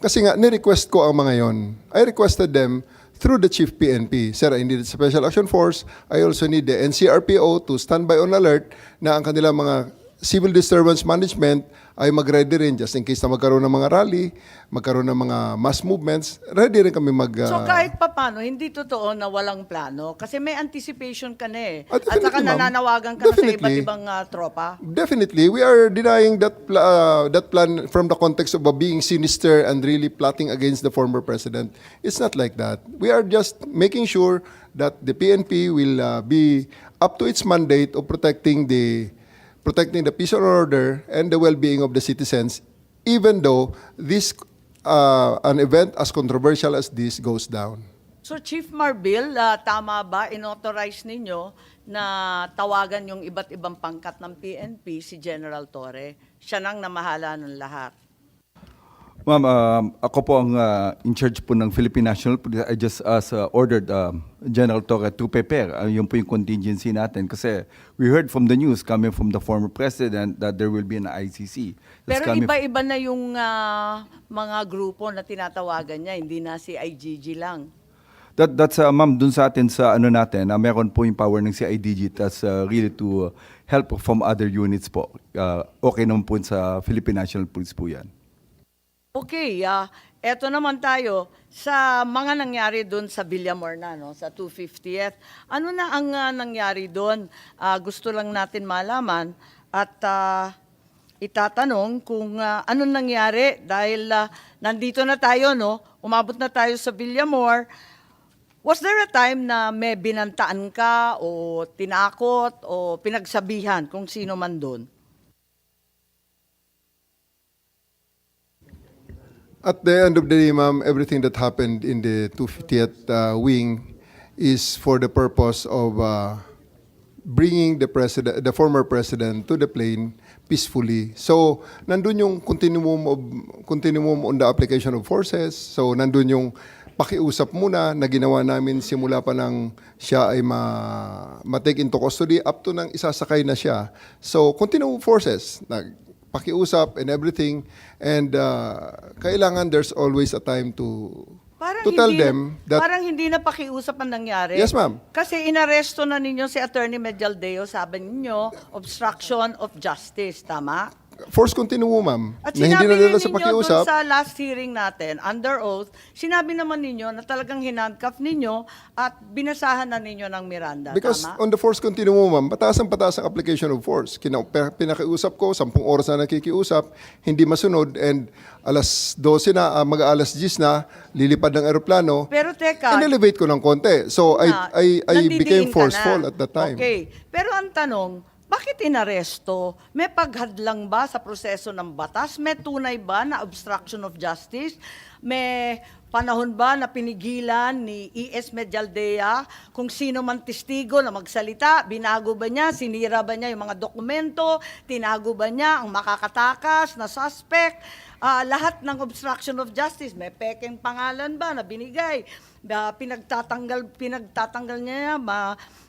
B: kasi nga, ni-request ko ang mga yon. I requested them through the Chief PNP. Sir, I need the Special Action Force. I also need the NCRPO to stand by on alert na ang kanilang mga civil disturbance management ay mag-ready rin just in case na magkaroon ng mga rally, magkaroon ng mga mass movements, ready rin kami
A: So kahit papano, hindi totoo na walang plano kasi may anticipation ka na eh. At saka
B: Definitely, ma'am.
A: nananawagan ka na sa iba't
B: Definitely.
A: ibang tropa.
B: Definitely, we are denying that plan from the context of being sinister and really plotting against the former president. It's not like that. We are just making sure that the PNP will be up to its mandate of protecting the peace and order and the well-being of the citizens, even though this an event as controversial as this goes down.
A: So Chief Marbil, tama ba inauthorize ninyo na tawagan yung iba't ibang pangkat ng PNP si General Torre? Siya nang namahala ng lahat.
F: Ma'am, ako po ang in charge po ng Philippine National Police. I just ordered General Torre to prepare. Yun po yung contingency natin. Kasi we heard from the news coming from the former president that there will be an ICC. That's
A: Pero
F: coming-
A: iba-iba na yung mga grupo na tinatawagan niya, hindi na si IGG lang.
F: That's ma'am, dun sa atin sa ano natin, meron po yung power ng CIDG that's really to help from other units po. Okay naman po sa Philippine National Police po yan.
A: Okay, eto naman tayo sa mga nangyari doon sa Villamor na, no, sa 250th. Ano na ang nangyari doon? Gusto lang natin malaman at itatanong kung anong nangyari dahil nandito na tayo, no? Umabot na tayo sa Villamor. Was there a time na may binantaan ka o tinakot o pinagsabihan kung sino man doon?
B: At the end of the day, ma'am, everything that happened in the 250th wing is for the purpose of bringing the former president to the plane peacefully. So, nandun yung continuum on the application of forces. So, nandun yung pakiusap muna na ginawa namin simula pa nang siya ay ma-take into custody up to nang isasakay na siya. So, continuum forces, pakiusap and everything, and kailangan there's always a time to tell them that
A: Parang hindi na pakiusap ang nangyari.
B: Yes, ma'am.
A: Kasi inaresto na ninyo si Attorney Medialdeo, sabi ninyo, obstruction of justice, tama?
B: force continuum, ma'am,
A: At
B: na hindi
A: sinabi
B: na nila
A: rin
B: sa
A: ninyo
B: pakiusap.
A: doon sa last hearing natin, under oath, sinabi naman ninyo na talagang hinandcuff ninyo at binasahan na ninyo ng Miranda,
B: Because
A: tama?
B: on the force continuum, ma'am, pataas ang application of force. Pinakiusap ko, 10 oras na nakikiusap, hindi masunod, and alas 12 na, mag-alas 10 na, lilipad ng aeroplano,
A: Pero teka,
B: in-elevate ko ng konti. So, I became
A: nandidiin ka
B: forceful
A: na.
B: at that time.
A: Okay. Pero ang tanong, bakit inaresto? May paghadlang ba sa proseso ng batas? May tunay ba na obstruction of justice? May panahon ba na pinigilan ni E.S. Medialdea kung sino man testigo na magsalita? Binago ba niya? Sinira ba niya yung mga dokumento? Tinago ba niya ang makakatakas na suspect? Lahat ng obstruction of justice, may pekeng pangalan ba na binigay? Pinagtatanggal niya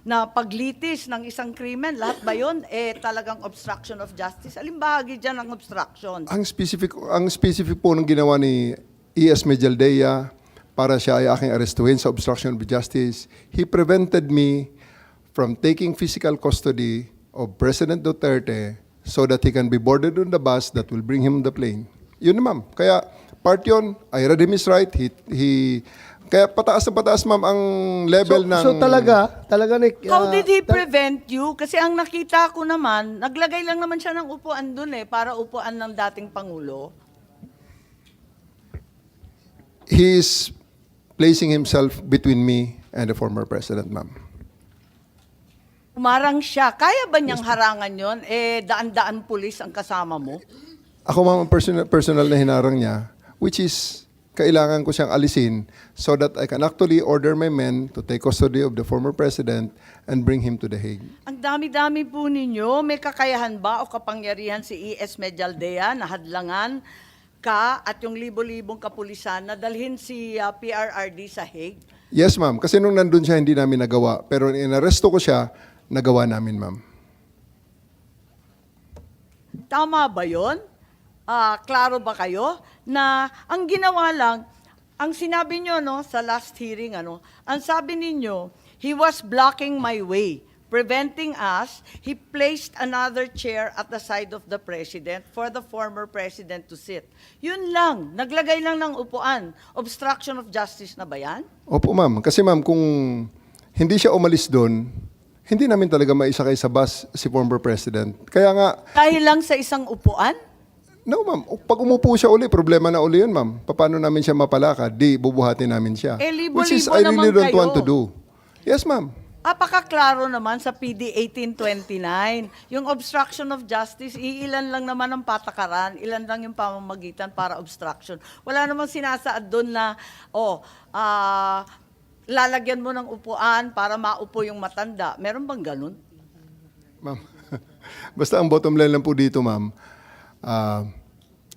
A: na paglitis ng isang krimen, lahat ba yun? Talagang obstruction of justice. Alin bahagi dyan ang obstruction?
B: Ang specific po ng ginawa ni E.S. Medialdea para siya ay aking arestuhin sa obstruction of justice, he prevented me from taking physical custody of President Duterte so that he can be boarded on the bus that will bring him the plane. Yun na, ma'am. Kaya part yun, I read him his right. Kaya pataas na pataas, ma'am, ang level ng...
C: So talaga
A: How did he prevent you? Kasi ang nakita ko naman, naglagay lang naman siya ng upuan dun para upuan ng dating Pangulo.
B: he is placing himself between me and the former president, ma'am.
A: Umarang siya. Kaya ba niyang harangan yon? Daan-daan pulis ang kasama mo?
B: Ako, ma'am, ang personal na hinarang niya, which is kailangan ko siyang alisin so that I can actually order my men to take custody of the former president and bring him to The Hague.
A: Ang dami-dami po ninyo. May kakayahan ba o kapangyarihan si E.S. Medialdea na hadlangan ka at yung libo-libong kapulisan na dalhin si PRRD sa Hague?
B: Yes, ma'am. Kasi nung nandun siya, hindi namin nagawa. Pero inaresto ko siya, nagawa namin, ma'am.
A: Tama ba yun? Klaro ba kayo na ang ginawa lang, ang sinabi nyo sa last hearing, ang sabi ninyo, he was blocking my way, preventing us. He placed another chair at the side of the president for the former president to sit. Yun lang, naglagay lang ng upuan. Obstruction of justice na ba yan?
B: Opo, ma'am. Kasi, ma'am, kung hindi siya umalis doon, hindi namin talaga maisakay sa bus si former president. Kaya nga,
A: Dahil lang sa isang upuan?
B: no, ma'am. Pag umupo siya uli, problema na uli yun, ma'am. Paano namin siya mapalakad? Di, bubuhatin namin siya.
A: Libo-libo
B: Which is, I really
A: naman
B: don't want
A: kayo.
B: to do. Yes, ma'am.
A: Apakaklaro naman sa PD 1829. Yung obstruction of justice, iilan lang naman ang patakaran, ilan lang yung pamamagitan para obstruction. Wala namang sinasaad doon na, lalagyan mo ng upuan para maupo yung matanda. Meron bang ganun?
B: Ma'am, basta ang bottom line lang po dito, ma'am,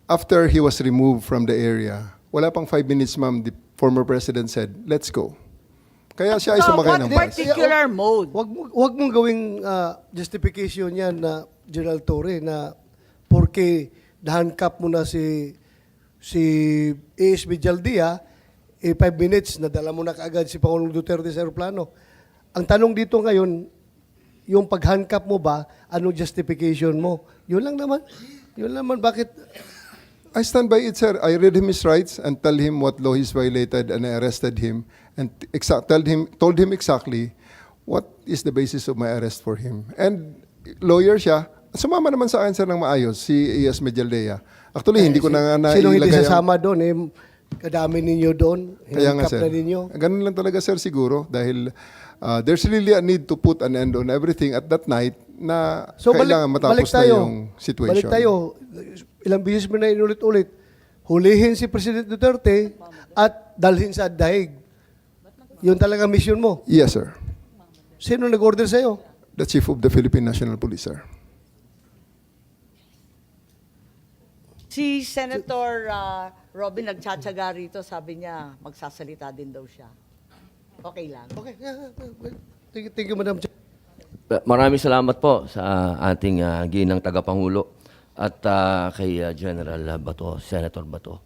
B: after he was removed from the area, wala pang 5 minutes, ma'am, the former president said, let's go. Kaya siya ay
A: So,
B: sumakay
A: what
B: ng bus.
A: particular mode?
C: Wag mong gawing justification yan na General Torre na porque nahankap mo na si A.S. Medialdea, 5 minutes, nadala mo na kaagad si Pangulong Duterte sa aeroplano. Ang tanong dito ngayon, yung paghankap mo ba, ano justification mo? Yun lang naman. Yun lang naman, bakit?
B: I stand by it, sir. I read him his rights and tell him what law he's violated, and I arrested him and told him exactly what is the basis of my arrest for him. And lawyer siya. Sumama naman sa akin, sir, ng maayos, si E.S. Medialdea. Actually, hindi ko na nga
C: Sino hindi
B: nailagay ang-
C: sasama doon? Kadami ninyo doon.
B: Kaya nga,
C: Hinankap
B: sir.
C: na ninyo.
B: Ganun lang talaga, sir, siguro. Dahil there's really a need to put an end on everything at that night na
C: So
B: kailangan matapos na yung situation.
C: Balik tayo. Ilang beses mo na inulit-ulit. Hulihin si President Duterte at dalhin sa daig. Yun talaga mission mo.
B: Yes, sir.
C: Sino nag-order sa'yo?
B: The Chief of the Philippine National Police, sir.
A: Si Senator Robin nagtsatsaga rito, sabi niya magsasalita din daw siya. Okay lang.
C: Okay. Thank you, Madam Chair.
I: Maraming salamat po sa ating ginang tagapangulo at kay General Bato, Senator Bato.